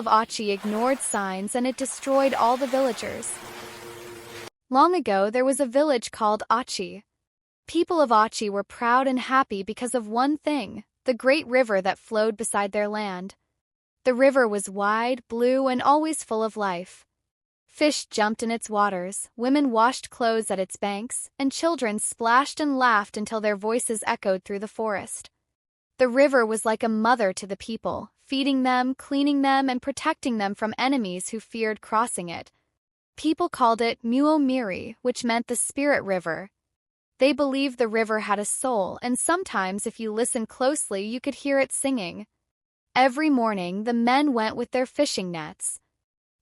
of Achi ignored signs and it destroyed all the villagers. Long ago, there was a village called Achi. People of Achi were proud and happy because of one thing, the great river that flowed beside their land. The river was wide, blue, and always full of life. Fish jumped in its waters, women washed clothes at its banks, and children splashed and laughed until their voices echoed through the forest. The river was like a mother to the people, feeding them, cleaning them, and protecting them from enemies who feared crossing it. People called it Muomiri, which meant the spirit river. They believed the river had a soul, and sometimes if you listened closely you could hear it singing. Every morning the men went with their fishing nets.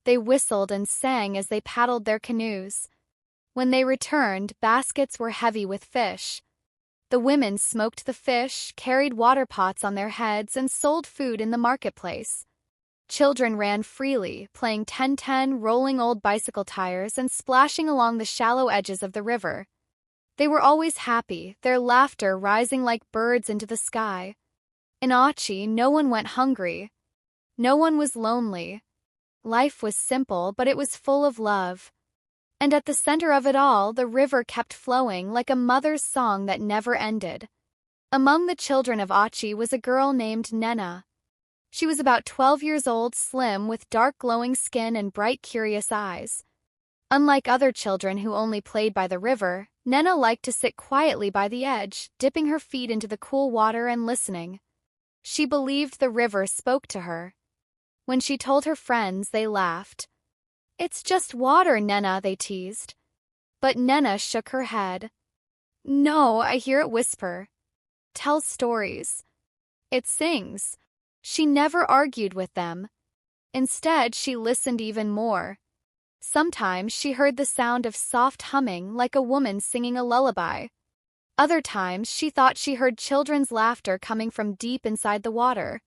They whistled and sang as they paddled their canoes. When they returned, baskets were heavy with fish. The women smoked the fish, carried water pots on their heads, and sold food in the marketplace. Children ran freely, playing 10-10, rolling old bicycle tires, and splashing along the shallow edges of the river. They were always happy, their laughter rising like birds into the sky. In Achi, no one went hungry. No one was lonely. Life was simple, but it was full of love. And at the center of it all, the river kept flowing like a mother's song that never ended. Among the children of Achi was a girl named Nena. She was about 12 years old, slim, with dark glowing skin and bright curious eyes. Unlike other children who only played by the river, Nena liked to sit quietly by the edge, dipping her feet into the cool water and listening. She believed the river spoke to her. When she told her friends, they laughed. "It's just water, Nena," they teased. But Nena shook her head. "No, I hear it whisper. Tells stories. It sings." She never argued with them. Instead, she listened even more. Sometimes she heard the sound of soft humming like a woman singing a lullaby. Other times she thought she heard children's laughter coming from deep inside the water.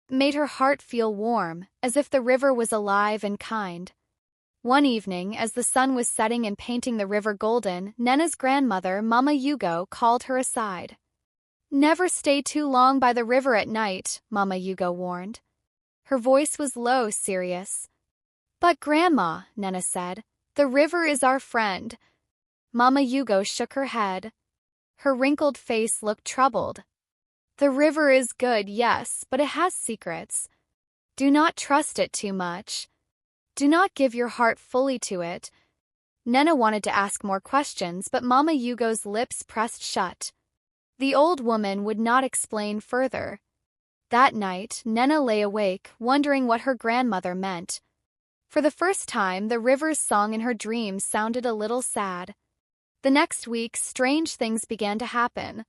It made her heart feel warm, as if the river was alive and kind. One evening, as the sun was setting and painting the river golden, Nena's grandmother, Mama Yugo, called her aside. "Never stay too long by the river at night," Mama Yugo warned. Her voice was low, serious. "But Grandma," Nena said, "the river is our friend." Mama Yugo shook her head. Her wrinkled face looked troubled. "The river is good, yes, but it has secrets. Do not trust it too much. Do not give your heart fully to it." Nena wanted to ask more questions, but Mama Yugo's lips pressed shut. The old woman would not explain further. That night, Nena lay awake, wondering what her grandmother meant. For the first time, the river's song in her dreams sounded a little sad. The next week, strange things began to happen.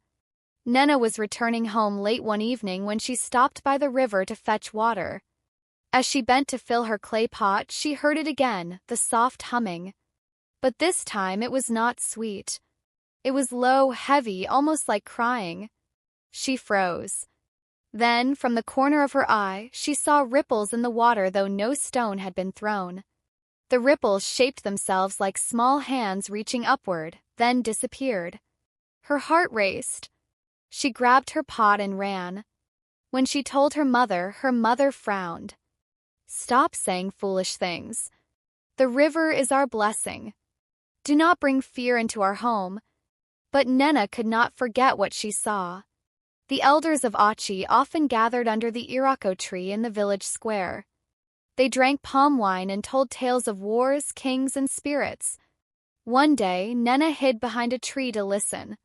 Nena was returning home late one evening when she stopped by the river to fetch water. As she bent to fill her clay pot, she heard it again, the soft humming. But this time it was not sweet. It was low, heavy, almost like crying. She froze. Then, from the corner of her eye, she saw ripples in the water though no stone had been thrown. The ripples shaped themselves like small hands reaching upward, then disappeared. Her heart raced. She grabbed her pot and ran. When she told her mother frowned. "Stop saying foolish things. The river is our blessing. Do not bring fear into our home." But Nena could not forget what she saw. The elders of Achi often gathered under the irako tree in the village square. They drank palm wine and told tales of wars, kings, and spirits. One day, Nena hid behind a tree to listen.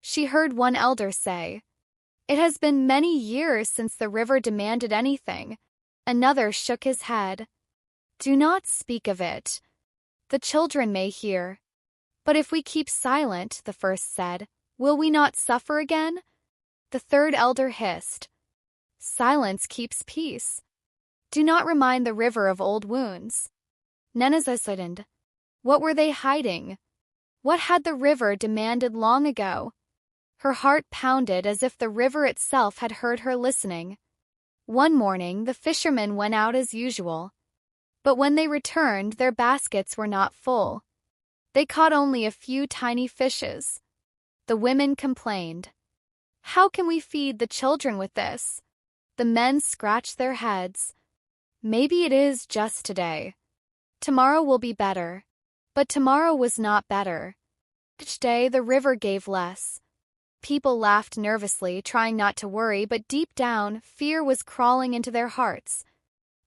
She heard one elder say, "It has been many years since the river demanded anything." Another shook his head. "Do not speak of it. The children may hear." "But if we keep silent," the first said, "will we not suffer again?" The third elder hissed, "Silence keeps peace. Do not remind the river of old wounds." Nena listened. What were they hiding? What had the river demanded long ago? Her heart pounded as if the river itself had heard her listening. One morning, the fishermen went out as usual. But when they returned, their baskets were not full. They caught only a few tiny fishes. The women complained. "How can we feed the children with this?" The men scratched their heads. maybe it is just today. Tomorrow will be better. But tomorrow was not better. Each day the river gave less. People laughed nervously, trying not to worry, but deep down, fear was crawling into their hearts.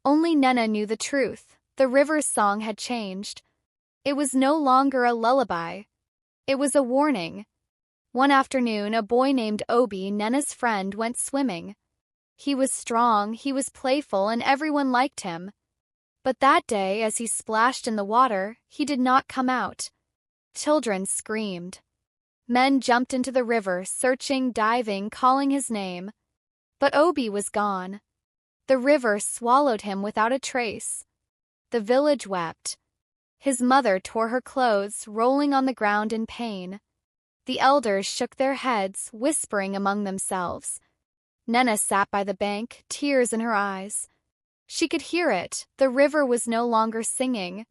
Only Nena knew the truth. The river's song had changed. It was no longer a lullaby. It was a warning. One afternoon, a boy named Obi, Nena's friend, went swimming. He was strong, he was playful, and everyone liked him. But that day, as he splashed in the water, he did not come out. Children screamed. Men jumped into the river, searching, diving, calling his name. But Obi was gone. The river swallowed him without a trace. The village wept. His mother tore her clothes, rolling on the ground in pain. The elders shook their heads, whispering among themselves. Nena sat by the bank, tears in her eyes. She could hear it. The river was no longer singing.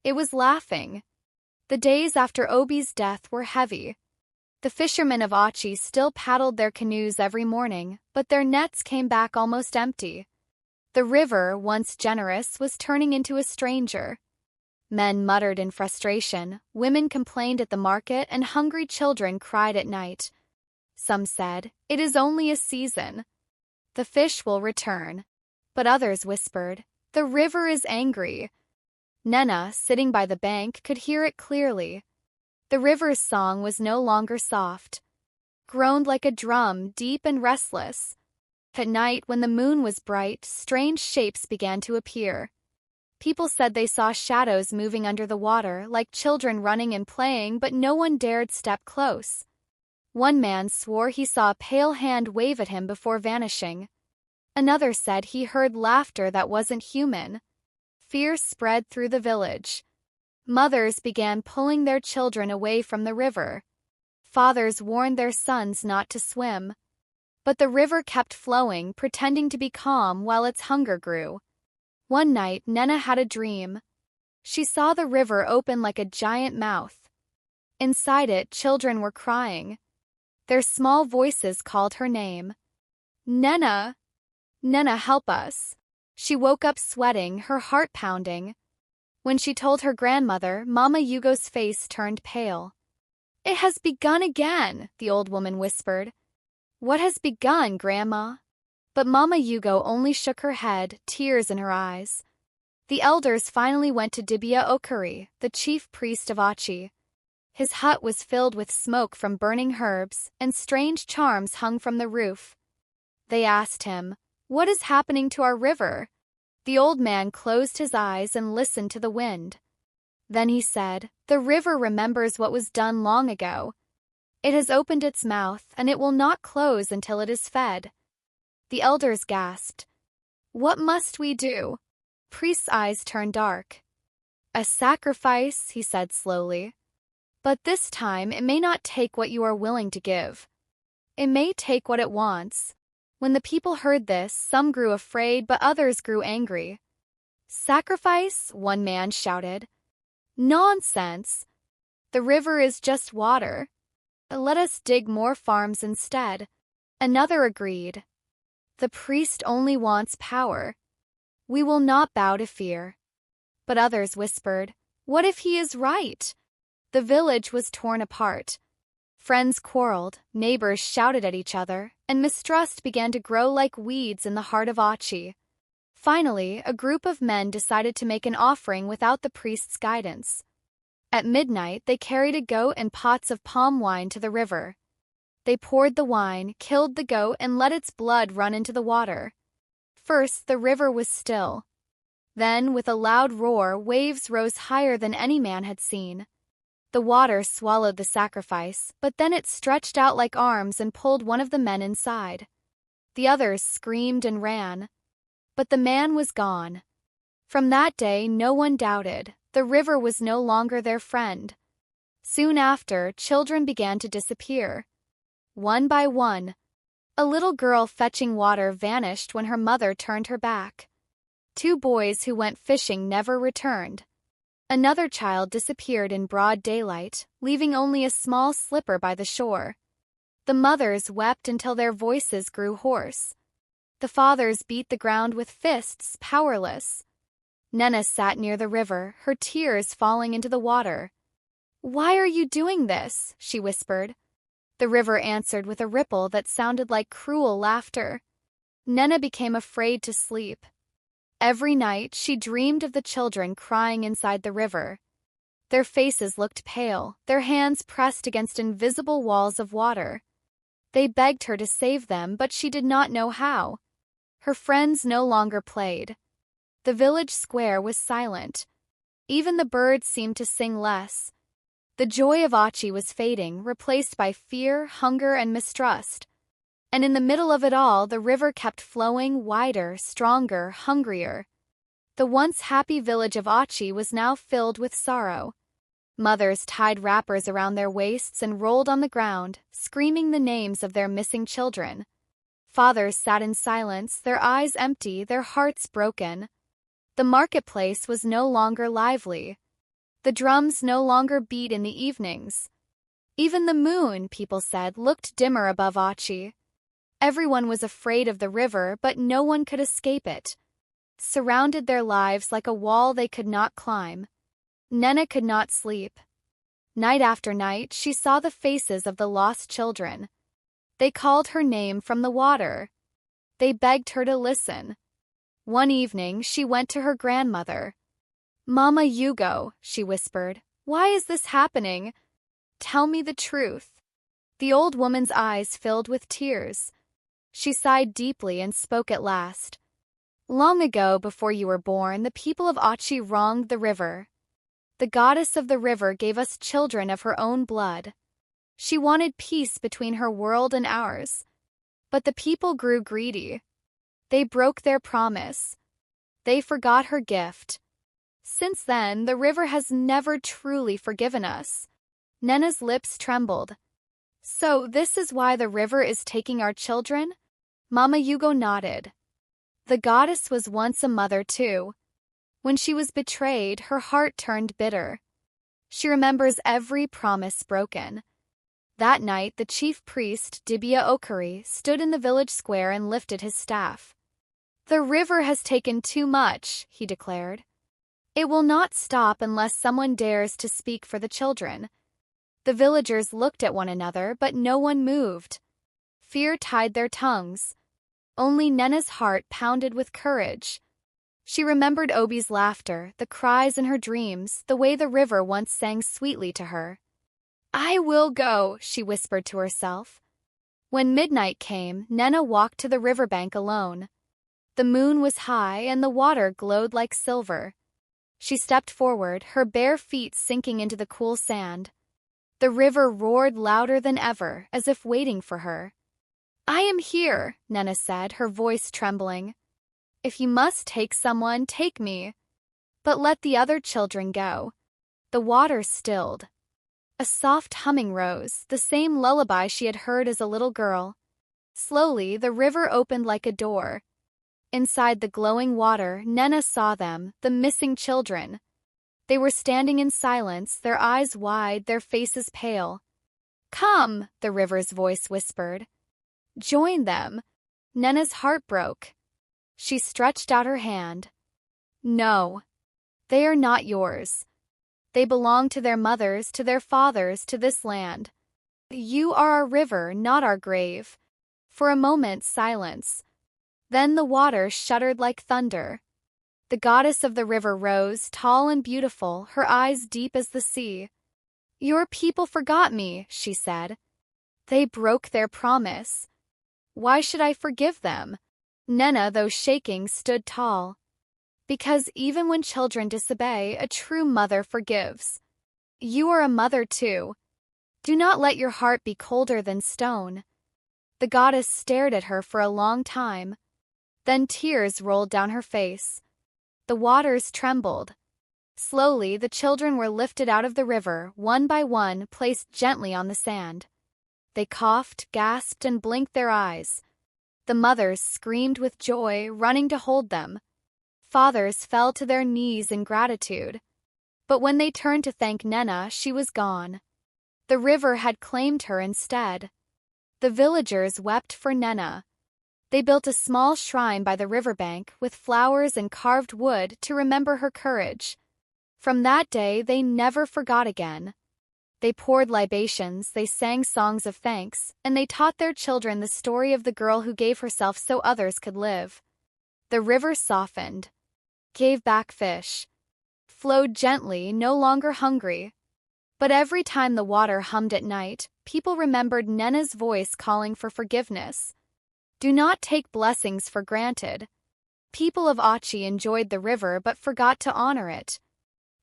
It was laughing. The days after Obi's death were heavy. The fishermen of Achi still paddled their canoes every morning, but their nets came back almost empty. The river, once generous, was turning into a stranger. Men muttered in frustration, women complained at the market, and hungry children cried at night. Some said, "It is only a season. The fish will return." But others whispered, "The river is angry." Nena, sitting by the bank, could hear it clearly. The river's song was no longer soft. Groaned like a drum, deep and restless. At night, when the moon was bright, strange shapes began to appear. People said they saw shadows moving under the water, like children running and playing, but no one dared step close. One man swore he saw a pale hand wave at him before vanishing. Another said he heard laughter that wasn't human. Fear spread through the village. Mothers began pulling their children away from the river. Fathers warned their sons not to swim. But the river kept flowing, pretending to be calm while its hunger grew. One night, Nena had a dream. She saw the river open like a giant mouth. Inside it, children were crying. Their small voices called her name. "Nena! Nena, help us." She woke up sweating, her heart pounding. When she told her grandmother, Mama Yugo's face turned pale. "It has begun again," the old woman whispered. "What has begun, Grandma?" But Mama Yugo only shook her head, tears in her eyes. The elders finally went to Dibia Okari, the chief priest of Achi. His hut was filled with smoke from burning herbs, and strange charms hung from the roof. They asked him, "What is happening to our river?" The old man closed his eyes and listened to the wind. Then he said, "The river remembers what was done long ago. It has opened its mouth, and it will not close until it is fed." The elders gasped. "What must we do?" Priest's eyes turned dark. "A sacrifice," he said slowly. "But this time it may not take what you are willing to give. It may take what it wants." When the people heard this, some grew afraid, but others grew angry. "Sacrifice?" one man shouted. "Nonsense! The river is just water. Let us dig more farms instead." Another agreed. "The priest only wants power. We will not bow to fear." But others whispered, "What if he is right?" The village was torn apart. Friends quarreled, neighbors shouted at each other, and mistrust began to grow like weeds in the heart of Achi. Finally, a group of men decided to make an offering without the priest's guidance. At midnight, they carried a goat and pots of palm wine to the river. They poured the wine, killed the goat, and let its blood run into the water. First, the river was still. Then, with a loud roar, waves rose higher than any man had seen. The water swallowed the sacrifice, but then it stretched out like arms and pulled one of the men inside. The others screamed and ran. But the man was gone. From that day, no one doubted. The river was no longer their friend. Soon after, children began to disappear. One by one, a little girl fetching water vanished when her mother turned her back. 2 boys who went fishing never returned. Another child disappeared in broad daylight, leaving only a small slipper by the shore. The mothers wept until their voices grew hoarse. The fathers beat the ground with fists, powerless. Nena sat near the river, her tears falling into the water. "Why are you doing this?" she whispered. The river answered with a ripple that sounded like cruel laughter. Nena became afraid to sleep. Every night, she dreamed of the children crying inside the river. Their faces looked pale, their hands pressed against invisible walls of water. They begged her to save them, but she did not know how. Her friends no longer played. The village square was silent. Even the birds seemed to sing less. The joy of Achi was fading, replaced by fear, hunger, and mistrust. And in the middle of it all, the river kept flowing, wider, stronger, hungrier. The once happy village of Achi was now filled with sorrow. Mothers tied wrappers around their waists and rolled on the ground, screaming the names of their missing children. Fathers sat in silence, their eyes empty, their hearts broken. The marketplace was no longer lively. The drums no longer beat in the evenings. Even the moon, people said, looked dimmer above Achi. Everyone was afraid of the river, but no one could escape it. Surrounded their lives like a wall they could not climb. Nena could not sleep. Night after night, she saw the faces of the lost children. They called her name from the water. They begged her to listen. One evening, she went to her grandmother. "Mama Yugo," she whispered, "why is this happening? Tell me the truth." The old woman's eyes filled with tears. She sighed deeply and spoke at last. "Long ago, before you were born, the people of Achi wronged the river. The goddess of the river gave us children of her own blood. She wanted peace between her world and ours. But the people grew greedy. They broke their promise. They forgot her gift. Since then, the river has never truly forgiven us." Nena's lips trembled. "So this is why the river is taking our children?" Mama Yugo nodded. The goddess was once a mother too. When she was betrayed, her heart turned bitter. She remembers every promise broken. That night, the chief priest, Dibia Okari, stood in the village square and lifted his staff. "The river has taken too much," he declared. "It will not stop unless someone dares to speak for the children." The villagers looked at one another, but no one moved. Fear tied their tongues. Only Nena's heart pounded with courage. She remembered Obi's laughter, the cries in her dreams, the way the river once sang sweetly to her. "I will go," she whispered to herself. When midnight came, Nena walked to the riverbank alone. The moon was high and the water glowed like silver. She stepped forward, her bare feet sinking into the cool sand. The river roared louder than ever, as if waiting for her. "I am here," Nena said, her voice trembling. "If you must take someone, take me. But let the other children go." The water stilled. A soft humming rose, the same lullaby she had heard as a little girl. Slowly, the river opened like a door. Inside the glowing water, Nena saw them, the missing children. They were standing in silence, their eyes wide, their faces pale. "Come," the river's voice whispered. "Join them." Nena's heart broke. She stretched out her hand. "No, they are not yours. They belong to their mothers, to their fathers, to this land. You are our river, not our grave." For a moment, silence. Then the water shuddered like thunder. The goddess of the river rose, tall and beautiful, her eyes deep as the sea. "Your people forgot me," she said. "They broke their promise. Why should I forgive them?" Nena, though shaking, stood tall. "Because even when children disobey, a true mother forgives. You are a mother too. Do not let your heart be colder than stone." The goddess stared at her for a long time. Then tears rolled down her face. The waters trembled. Slowly, the children were lifted out of the river, one by one, placed gently on the sand. They coughed, gasped, and blinked their eyes. The mothers screamed with joy, running to hold them. Fathers fell to their knees in gratitude. But when they turned to thank Nena, she was gone. The river had claimed her instead. The villagers wept for Nena. They built a small shrine by the riverbank with flowers and carved wood to remember her courage. From that day, they never forgot again. They poured libations, they sang songs of thanks, and they taught their children the story of the girl who gave herself so others could live. The river softened, gave back fish, flowed gently, no longer hungry. But every time the water hummed at night, people remembered Nena's voice calling for forgiveness. Do not take blessings for granted. People of Achi enjoyed the river but forgot to honor it.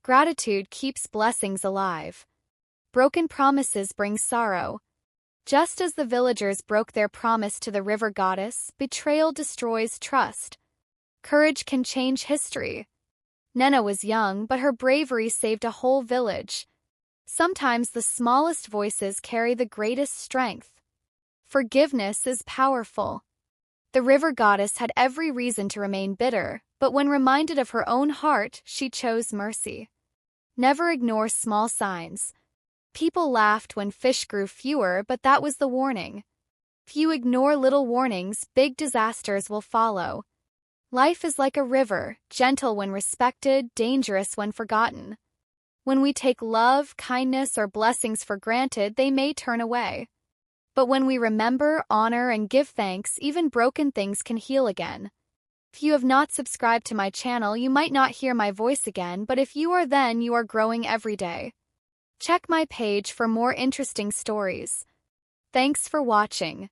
Gratitude keeps blessings alive. Broken promises bring sorrow. Just as the villagers broke their promise to the river goddess, betrayal destroys trust. Courage can change history. Nena was young, but her bravery saved a whole village. Sometimes the smallest voices carry the greatest strength. Forgiveness is powerful. The river goddess had every reason to remain bitter, but when reminded of her own heart, she chose mercy. Never ignore small signs. People laughed when fish grew fewer, but that was the warning. If you ignore little warnings, big disasters will follow. Life is like a river, gentle when respected, dangerous when forgotten. When we take love, kindness, or blessings for granted, they may turn away. But when we remember, honor, and give thanks, even broken things can heal again. If you have not subscribed to my channel, you might not hear my voice again, but if you are, then you are growing every day. Check my page for more interesting stories. Thanks for watching.